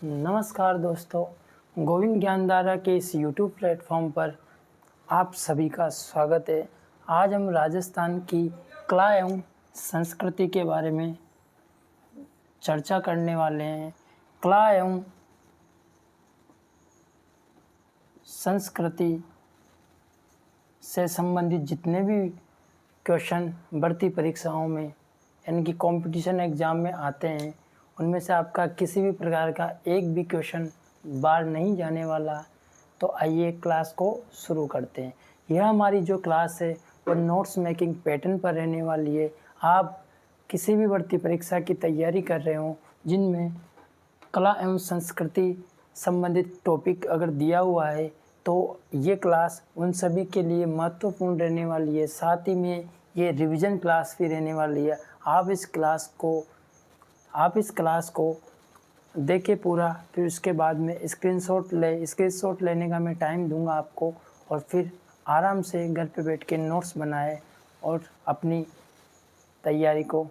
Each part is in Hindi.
नमस्कार दोस्तों, गोविंद ज्ञानधारा के इस YouTube प्लेटफॉर्म पर आप सभी का स्वागत है। आज हम राजस्थान की कला एवं संस्कृति के बारे में चर्चा करने वाले हैं। कला एवं संस्कृति से संबंधित जितने भी क्वेश्चन भर्ती परीक्षाओं में यानी कि कंपटीशन एग्ज़ाम में आते हैं, उनमें से आपका किसी भी प्रकार का एक भी क्वेश्चन बाहर नहीं जाने वाला। तो आइए क्लास को शुरू करते हैं। यह हमारी जो क्लास है वो नोट्स मेकिंग पैटर्न पर रहने वाली है। आप किसी भी भर्ती परीक्षा की तैयारी कर रहे हो जिनमें कला एवं संस्कृति संबंधित टॉपिक अगर दिया हुआ है तो ये क्लास उन सभी के लिए महत्वपूर्ण रहने वाली है। साथ ही में ये रिवीजन क्लास भी रहने वाली है। आप इस क्लास को देखें पूरा, फिर उसके बाद में स्क्रीनशॉट लेने का मैं टाइम दूंगा आपको, और फिर आराम से घर पे बैठ के नोट्स बनाए और अपनी तैयारी को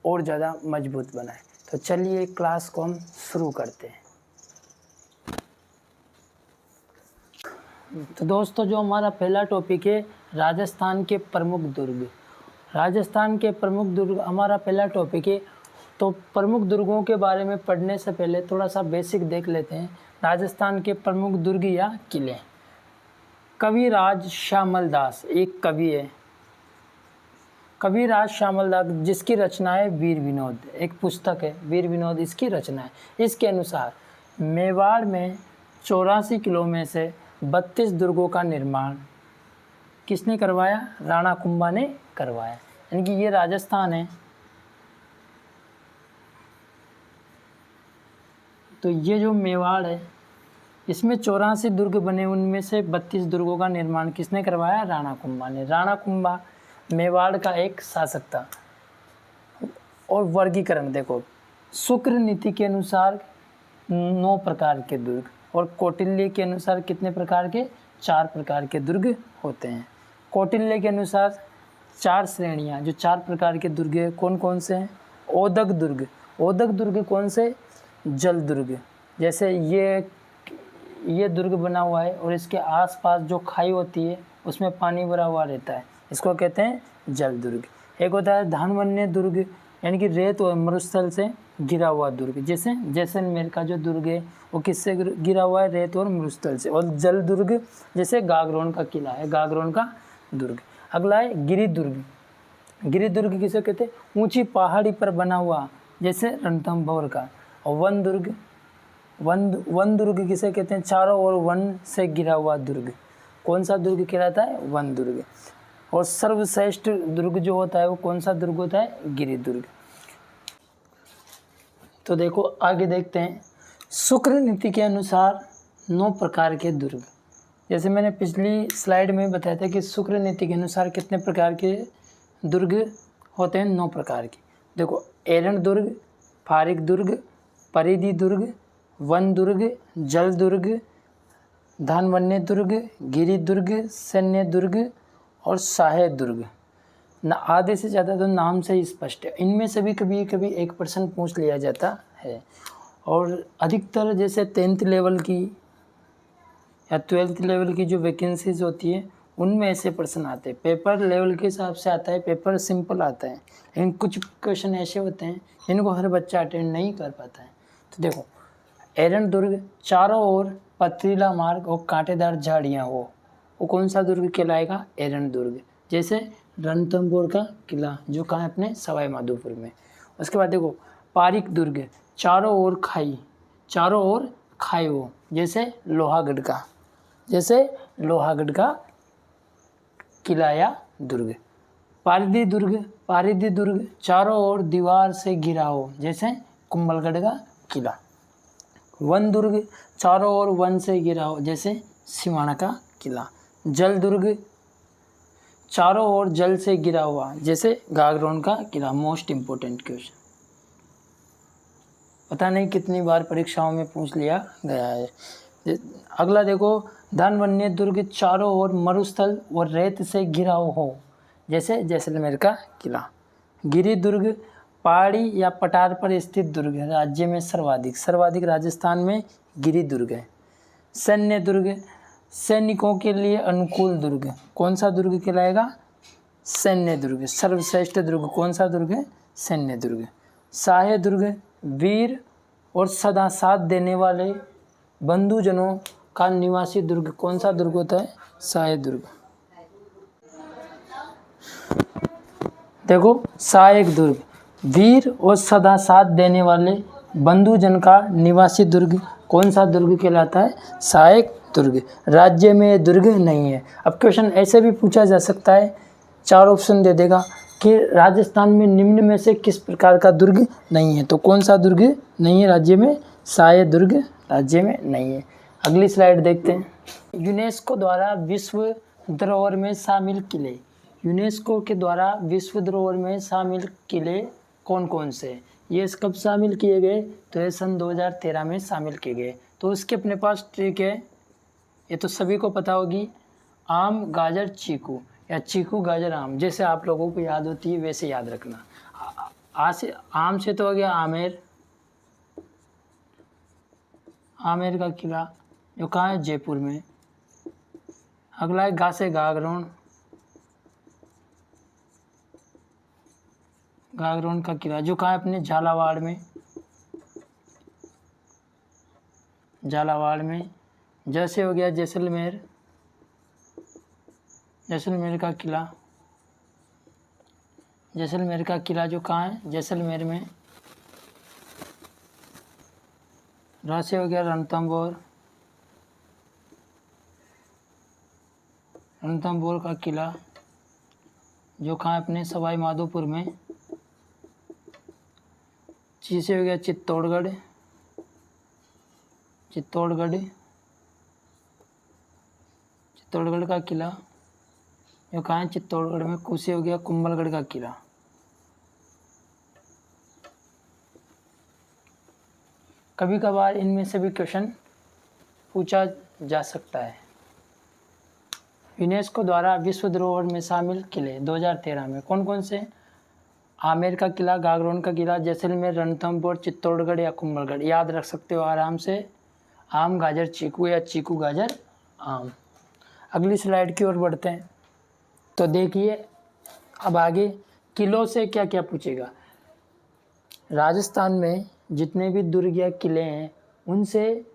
और ज़्यादा मजबूत बनाए। तो चलिए क्लास को हम शुरू करते हैं। तो दोस्तों, जो हमारा पहला टॉपिक है राजस्थान के प्रमुख दुर्ग। राजस्थान के प्रमुख दुर्ग हमारा पहला टॉपिक है। तो प्रमुख दुर्गों के बारे में पढ़ने से पहले थोड़ा सा बेसिक देख लेते हैं। राजस्थान के प्रमुख दुर्ग या किले। कविराज श्यामल दास एक कवि है। कविराज श्यामल दास जिसकी रचना है वीर विनोद, एक पुस्तक है वीर विनोद, इसकी रचना है। इसके अनुसार मेवाड़ में 84 किलो में से 32 दुर्गों का निर्माण किसने करवाया? राणा कुंभा ने करवाया। यानी कि ये राजस्थान है। तो ये जो मेवाड़ है इसमें 84 दुर्ग बने, उनमें से 32 दुर्गों का निर्माण किसने करवाया? राणा कुंभा ने। राणा कुंभा मेवाड़ का एक शासक था। और वर्गीकरण देखो, शुक्र नीति के अनुसार 9 प्रकार के दुर्ग, और कौटिल्य के अनुसार कितने प्रकार के? 4 प्रकार के दुर्ग होते हैं। कौटिल्य के अनुसार 4 श्रेणियाँ, जो 4 प्रकार के दुर्ग है कौन कौन से हैं? ओदक दुर्ग। ओदक दुर्ग कौन से? जल दुर्ग। जैसे ये दुर्ग बना हुआ है और इसके आसपास जो खाई होती है उसमें पानी भरा हुआ रहता है, इसको कहते हैं जल दुर्ग। एक होता है धानवन्य दुर्ग, यानी कि रेत और मरुस्थल से घिरा हुआ दुर्ग। जैसे जैसलमेर का जो दुर्ग है वो किससे घिरा हुआ है? रेत और मरुस्थल से। और जल दुर्ग जैसे गागरोन का किला है, गागरोन का दुर्ग। अगला है गिरि दुर्ग। गिरि दुर्ग किसे कहते हैं? ऊंची पहाड़ी पर बना हुआ, जैसे रणथंभौर का। और वन दुर्ग किसे कहते हैं? चारों ओर वन से घिरा हुआ दुर्ग। कौन सा दुर्ग कहलाता है? वन दुर्ग। और सर्वश्रेष्ठ दुर्ग जो होता है वो कौन सा दुर्ग होता है? गिरि दुर्ग। तो देखो आगे देखते हैं। शुक्र नीति के अनुसार 9 प्रकार के दुर्ग। जैसे मैंने पिछली स्लाइड में बताया था कि शुक्र नीति के अनुसार कितने प्रकार के दुर्ग होते हैं? 9 प्रकार के। देखो, एरण दुर्ग, फारिक दुर्ग, परिधि दुर्ग, वन दुर्ग, जल दुर्ग, धानवन्य दुर्ग, गिरि दुर्ग, सैन्य दुर्ग और सहायक दुर्ग। न आधे से ज़्यादा तो नाम से ही स्पष्ट है। इनमें से भी कभी कभी 1% पूछ लिया जाता है। और अधिकतर जैसे 10th लेवल की या 12th लेवल की जो वैकेंसीज होती है उनमें ऐसे प्रश्न आते हैं। पेपर लेवल के हिसाब से आता है, पेपर सिंपल आता है, लेकिन कुछ क्वेश्चन ऐसे होते हैं जिनको हर बच्चा अटेंड नहीं कर पाता है। तो देखो, एरण दुर्ग चारों ओर पथरीला मार्ग और कांटेदार झाड़ियाँ हो, वो कौन सा दुर्ग कहलाएगा? एरण दुर्ग। जैसे रणथंभौर का किला जो कहाँ है? अपने सवाई माधोपुर में। उसके बाद देखो, पारिक दुर्ग चारों ओर खाई हो, जैसे लोहागढ़ का किला या दुर्ग। पारिधि दुर्ग चारों ओर दीवार से घिरा हो, जैसे कुंभलगढ़ का किला। वन दुर्ग चारों ओर वन से घिरा हो, जैसे सिवाना का किला। जल दुर्ग चारों ओर जल से घिरा हुआ, जैसे गागरोन का किला। मोस्ट इम्पोर्टेंट क्वेश्चन, पता नहीं कितनी बार परीक्षाओं में पूछ लिया गया है। अगला देखो, धानवन्य दुर्ग चारों ओर मरुस्थल और रेत से घिरा हो, जैसे जैसलमेर का किला। गिरि दुर्ग पहाड़ी या पठार पर स्थित दुर्ग है, राज्य में सर्वाधिक राजस्थान में गिरी दुर्ग है। सैन्य दुर्ग, सैनिकों के लिए अनुकूल दुर्ग, कौन सा दुर्ग कहलाएगा? सैन्य दुर्ग। सर्वश्रेष्ठ दुर्ग कौन सा दुर्ग है? सैन्य दुर्ग। सहाय दुर्ग, वीर और सदा साथ देने वाले बंधुजनों का निवासी दुर्ग, कौन सा दुर्ग होता है? सहाय दुर्ग। देखो, सहायक दुर्ग, वीर और सदा साथ देने वाले बंधुजन का निवासी दुर्ग, कौन सा दुर्ग कहलाता है? सहायक दुर्ग। राज्य में दुर्ग नहीं है। अब क्वेश्चन ऐसे भी पूछा जा सकता है, 4 ऑप्शन दे देगा कि राजस्थान में निम्न में से किस प्रकार का दुर्ग नहीं है, तो कौन सा दुर्ग नहीं है राज्य में? सहाय दुर्ग राज्य में नहीं है। अगली स्लाइड देखते हैं। यूनेस्को द्वारा विश्व धरोहर में शामिल किले, यूनेस्को के द्वारा विश्व धरोहर में शामिल किले कौन कौन से? ये कब शामिल किए गए? तो ये सन 2013 में शामिल किए गए। तो उसके अपने पास ट्रिक है, ये तो सभी को पता होगी, आम गाजर चीकू या चीकू गाजर आम, जैसे आप लोगों को याद होती है वैसे याद रखना। आम से तो हो गया आमेर, आमेर का किला जो कहाँ है? जयपुर में। अगला है गा से गागरोन, गागरोन का किला जो कहाँ है? अपने झालावाड़ में, झालावाड़ में। जैसे हो गया जैसलमेर, जैसलमेर का किला, जैसलमेर का किला जो कहाँ है? जैसलमेर में। रासे हो गया रणथंभौर, रणथंभौर का किला जो कहाँ है? अपने सवाई माधोपुर में। चीसे हो गया चित्तौड़गढ़, चित्तौड़गढ़, चित्तौड़गढ़ का किला जो कहाँ है? चित्तौड़गढ़ में। कुसे हो गया कुंभलगढ़ का किला। कभी कभार इनमें से भी क्वेश्चन पूछा जा सकता है। यूनेस्को द्वारा विश्व धरोहर में शामिल किले 2013 में कौन कौन से? आमेर का किला, गागरोन का किला, जैसलमेर, रणथंभौर, चित्तौड़गढ़ या कुंभलगढ़। याद रख सकते हो आराम से, आम गाजर चीकू या चीकू गाजर आम। अगली स्लाइड की ओर बढ़ते हैं। तो देखिए अब आगे किलों से क्या क्या पूछेगा। राजस्थान में जितने भी दुर्ग या किले हैं उनसे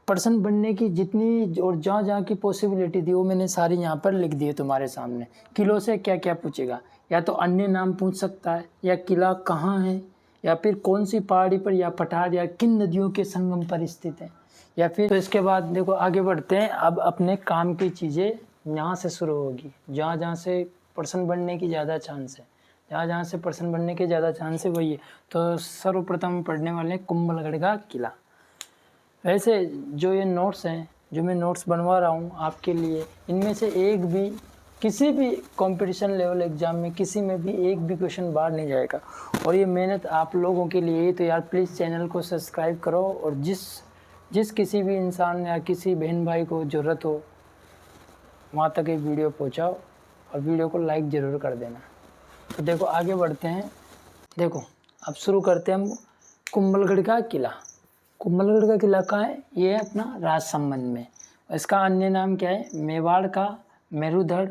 पर्सन बनने की जितनी और जहाँ जहाँ की पॉसिबिलिटी थी वो मैंने सारी यहाँ पर लिख दी है तुम्हारे सामने। किलों से क्या क्या पूछेगा, या तो अन्य नाम पूछ सकता है, या किला कहाँ है, या फिर कौन सी पहाड़ी पर या पठार या किन नदियों के संगम पर स्थित है, या फिर। तो इसके बाद देखो आगे बढ़ते हैं। अब अपने काम की चीज़ें यहाँ से शुरू होगी, जहाँ जहाँ से पर्सन बनने की ज़्यादा चांस है, जहाँ जहाँ से पर्सन बनने के ज़्यादा चांस है वही है। तो सर्वप्रथम पढ़ने वाले कुंभलगढ़ का किला। वैसे जो ये नोट्स हैं, जो मैं नोट्स बनवा रहा हूँ आपके लिए, इनमें से एक भी किसी भी कंपटीशन लेवल एग्ज़ाम में किसी में भी एक भी क्वेश्चन बाहर नहीं जाएगा। और ये मेहनत आप लोगों के लिए, तो यार प्लीज़ चैनल को सब्सक्राइब करो, और जिस किसी भी इंसान या किसी बहन भाई को ज़रूरत हो वहाँ तक ये वीडियो पहुँचाओ, और वीडियो को लाइक ज़रूर कर देना। तो देखो आगे बढ़ते हैं। देखो अब शुरू करते हैं हम कुंभलगढ़ का किला। कुंभलगढ़ का किला कहाँ है? ये है अपना राजसमंद में। इसका अन्य नाम क्या है? मेवाड़ का मेरुधड़,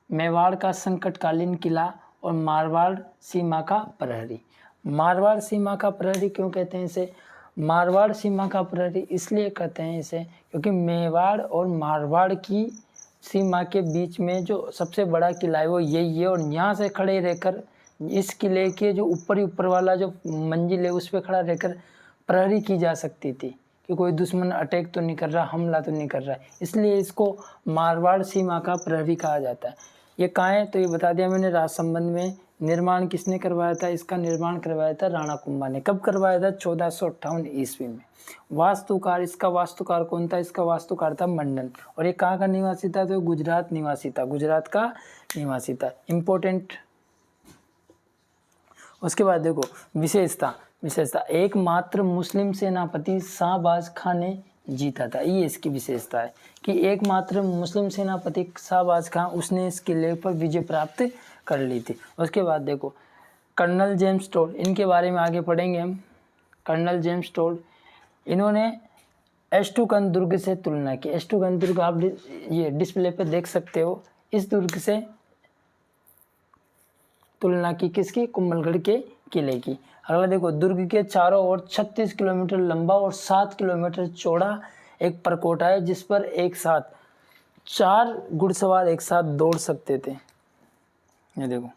मेवाड़ का संकटकालीन किला, और मारवाड़ सीमा का प्रहरी। मारवाड़ सीमा का प्रहरी क्यों कहते हैं इसे? मारवाड़ सीमा का प्रहरी इसलिए कहते हैं इसे क्योंकि मेवाड़ और मारवाड़ की सीमा के बीच में जो सबसे बड़ा किला है वो यही है, और यहाँ से खड़े रहकर इस किले के जो ऊपर वाला जो मंजिल है उस पर खड़ा रहकर प्रहरी की जा सकती थी कि कोई दुश्मन अटैक तो नहीं कर रहा, हमला तो नहीं कर रहा है, इसलिए इसको मारवाड़ सीमा का प्रहरी कहा जाता है। ये कहाँ है? तो ये बता दिया मैंने, राजसमंद में। निर्माण किसने करवाया था? इसका निर्माण करवाया था राणा कुंभा ने। कब करवाया था? 1458 ईस्वी में। वास्तुकार, इसका वास्तुकार कौन था? इसका वास्तुकार था मंडन। और ये कहाँ का निवासी था? तो गुजरात निवासी था, गुजरात का निवासी था। इम्पोर्टेंट। उसके बाद देखो विशेषता, एकमात्र मुस्लिम सेनापति शाहबाज खां ने जीता था। ये इसकी विशेषता है कि एकमात्र मुस्लिम सेनापति शाहबाज खां, उसने इस किले पर विजय प्राप्त कर ली थी। उसके बाद देखो कर्नल जेम्स टोड, इनके बारे में आगे पढ़ेंगे हम। कर्नल जेम्स टोड, इन्होंने एस्टुकन दुर्ग से तुलना की। एस्टुकन दुर्ग आप ये डिस्प्ले पे देख सकते हो। इस दुर्ग से तुलना की, किसकी? कुंभलगढ़ के किले की। अगला देखो, दुर्ग के चारों ओर 36 किलोमीटर लंबा और 7 किलोमीटर चौड़ा एक परकोटा है, जिस पर एक साथ 4 घुड़सवार एक साथ दौड़ सकते थे। ये देखो,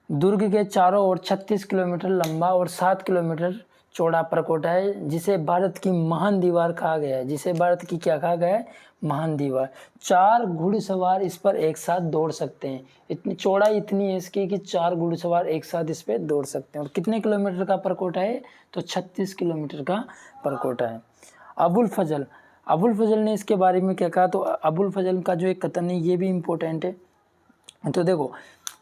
दुर्ग के चारों ओर 36 किलोमीटर लंबा और 7 किलोमीटर चौड़ा परकोटा है, जिसे भारत की महान दीवार कहा गया है। जिसे भारत की क्या कहा गया है? महान दीवार। 4 घुड़सवार इस पर एक साथ दौड़ सकते हैं। इतनी चौड़ाई इतनी है इसकी कि 4 घुड़सवार एक साथ इस पर दौड़ सकते हैं। और कितने किलोमीटर का परकोटा है? तो 36 किलोमीटर का परकोटा है। अबुल फजल ने इसके बारे में क्या कहा? तो अबुल फजल का जो एक कथन है ये भी इम्पोर्टेंट है। तो देखो,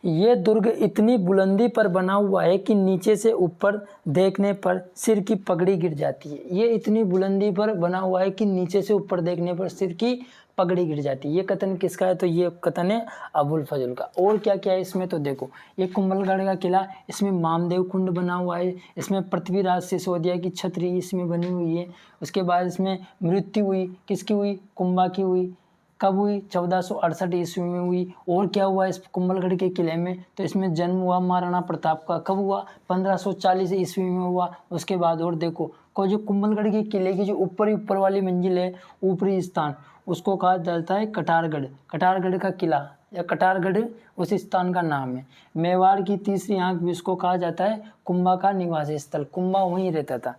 ये दुर्ग इतनी बुलंदी पर बना हुआ है कि नीचे से ऊपर देखने पर सिर की पगड़ी गिर जाती है। ये इतनी बुलंदी पर बना हुआ है कि नीचे से ऊपर देखने पर सिर की पगड़ी गिर जाती है। ये कथन किसका है? तो ये कथन है अबुल फजल का। और क्या क्या है इसमें? तो देखो, ये कुंभलगढ़ का किला, इसमें मामदेव कुंड बना हुआ है, इसमें पृथ्वीराज सिसोदिया की छतरी इसमें बनी हुई है। उसके बाद इसमें मृत्यु हुई, किसकी हुई? कुंभा की हुई। कब हुई? 1468 ईस्वी में हुई। और क्या हुआ इस कुंभलगढ़ के किले में? तो इसमें जन्म हुआ महाराणा प्रताप का। कब हुआ? 1540 ईस्वी में हुआ। उसके बाद और देखो, को जो कुंभलगढ़ के किले की जो ऊपर वाली मंजिल है, ऊपरी स्थान, उसको कहा जाता है कटारगढ़। कटारगढ़ का किला या कटारगढ़ उस स्थान का नाम है। मेवाड़ की तीसरी आंख भी इसको कहा जाता है कुंभा का निवासी स्थल। कुंभा वहीं रहता था।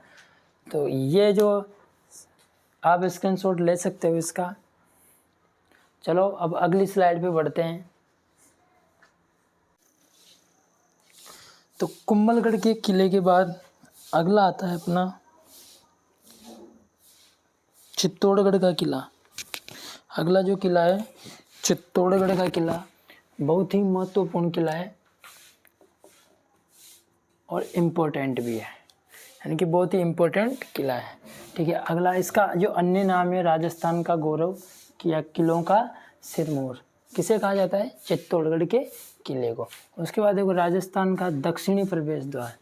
तो ये जो आप स्क्रीनशॉट ले सकते हो इसका। चलो अब अगली स्लाइड पे बढ़ते हैं। तो कुंभलगढ़ के किले के बाद अगला आता है अपना चित्तौड़गढ़ का किला। अगला जो किला है चित्तौड़गढ़ का किला, बहुत ही महत्वपूर्ण किला है और इम्पोर्टेंट भी है, यानी कि बहुत ही इम्पोर्टेंट किला है। ठीक है, अगला इसका जो अन्य नाम है राजस्थान का गौरव या किलों का सिरमौर। किसे कहा जाता है? चित्तौड़गढ़ के किले को। उसके बाद देखो, राजस्थान का दक्षिणी प्रवेश द्वार।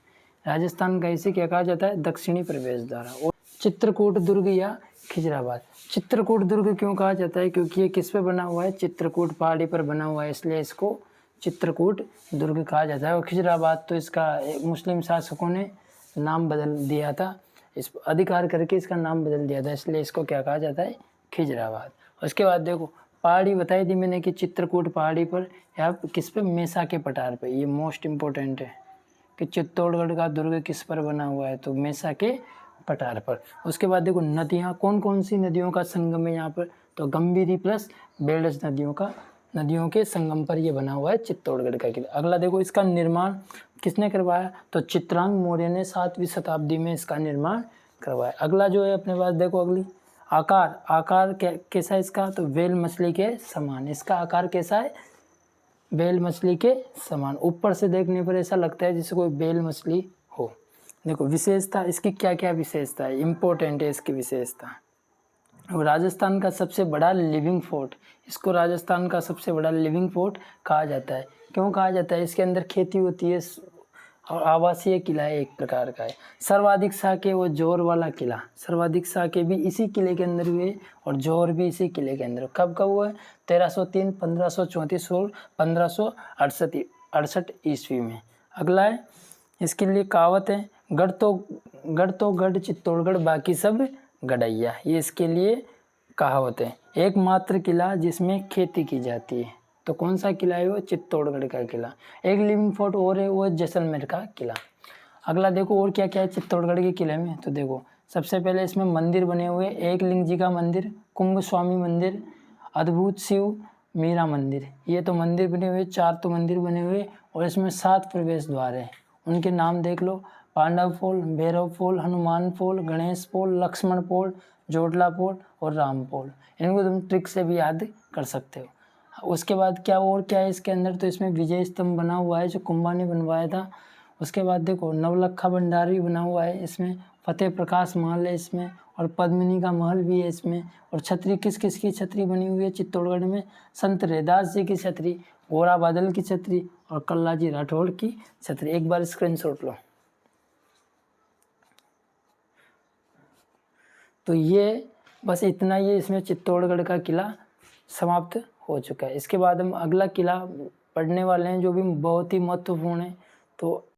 राजस्थान का इसे क्या कहा जाता है? दक्षिणी प्रवेश द्वार। और चित्रकूट दुर्ग या खिजराबाद। चित्रकूट दुर्ग क्यों कहा जाता है? क्योंकि ये किस पे बना हुआ है? चित्रकूट पहाड़ी पर बना हुआ है, इसलिए इसको चित्रकूट दुर्ग कहा जाता है। और खिजराबाद तो इसका मुस्लिम शासकों ने नाम बदल दिया था, इस अधिकार करके इसका नाम बदल दिया था, इसलिए इसको क्या कहा जाता है? खिजराबाद। उसके बाद देखो, पहाड़ी बताई थी मैंने कि चित्रकूट पहाड़ी पर या किस पे? मेसा के पठार पे। ये मोस्ट इम्पोर्टेंट है कि चित्तौड़गढ़ का दुर्ग किस पर बना हुआ है? तो मेसा के पठार पर। उसके बाद देखो, नदियाँ कौन कौन सी नदियों का संगम है यहाँ पर? तो गंभीरी प्लस बेड़ज नदियों के संगम पर ये बना हुआ है चित्तौड़गढ़ का किला। अगला देखो, इसका निर्माण किसने करवाया? तो चित्रांग मौर्य ने 7वीं शताब्दी में इसका निर्माण करवाया। अगला जो है अपने पास देखो, अगली आकार कैसा इसका? तो वेल मछली के समान। इसका आकार कैसा है? बेल मछली के समान। ऊपर से देखने पर ऐसा लगता है जैसे कोई बेल मछली हो। देखो विशेषता इसकी क्या क्या विशेषता है, इंपॉर्टेंट है इसकी विशेषता। और राजस्थान का सबसे बड़ा लिविंग फोर्ट, इसको राजस्थान का सबसे बड़ा लिविंग फोर्ट कहा जाता है। क्यों कहा जाता है? इसके अंदर खेती होती है और आवासीय किला है, एक प्रकार का है। सर्वाधिक शाखे वो जोर वाला किला, सर्वाधिक शाखे भी इसी किले के अंदर हुए और जोर भी इसी किले के अंदर। कब कब हुआ है? 1303, 1534 और 1568 ईस्वी में। अगला है, इसके लिए कहावत है, गढ़ तो गढ़ चित्तौड़गढ़ बाकी सब गढ़ैया। ये इसके लिए कहावत है। एकमात्र किला जिसमें खेती की जाती है। तो कौन सा किला है वो? चित्तौड़गढ़ का किला। एक लिविंग फोर्ट और है, वो जैसलमेर का किला। अगला देखो और क्या क्या है चित्तौड़गढ़ के किले में। तो देखो सबसे पहले इसमें मंदिर बने हुए, एक लिंग जी का मंदिर, कुंभ स्वामी मंदिर, अद्भुत शिव मीरा मंदिर। ये तो मंदिर बने हुए, 4 तो मंदिर बने हुए और इसमें 7 प्रवेश द्वार है। उनके नाम देख लो, पांडव पोल, भैरव पोल, हनुमान पोल, गणेश पोल, लक्ष्मण पोल, जोटला पोल और राम पोल। इनको तुम ट्रिक से भी याद कर सकते हो। उसके बाद क्या और क्या है इसके अंदर? तो इसमें विजय स्तंभ बना हुआ है जो कुंभा ने बनवाया था। उसके बाद देखो नवलखा भंडारी बना हुआ है इसमें, फतेह प्रकाश महल है इसमें और पद्मिनी का महल भी है इसमें। और छतरी किस किस की छतरी बनी हुई है चित्तौड़गढ़ में? संत रैदास जी की छतरी, गोरा बादल की छतरी और कल्लाजी राठौड़ की छतरी। एक बार स्क्रीनशॉट लो। तो ये बस इतना ही, इसमें चित्तौड़गढ़ का किला समाप्त हो चुका है। इसके बाद हम अगला किला पढ़ने वाले हैं जो भी बहुत ही महत्वपूर्ण है। तो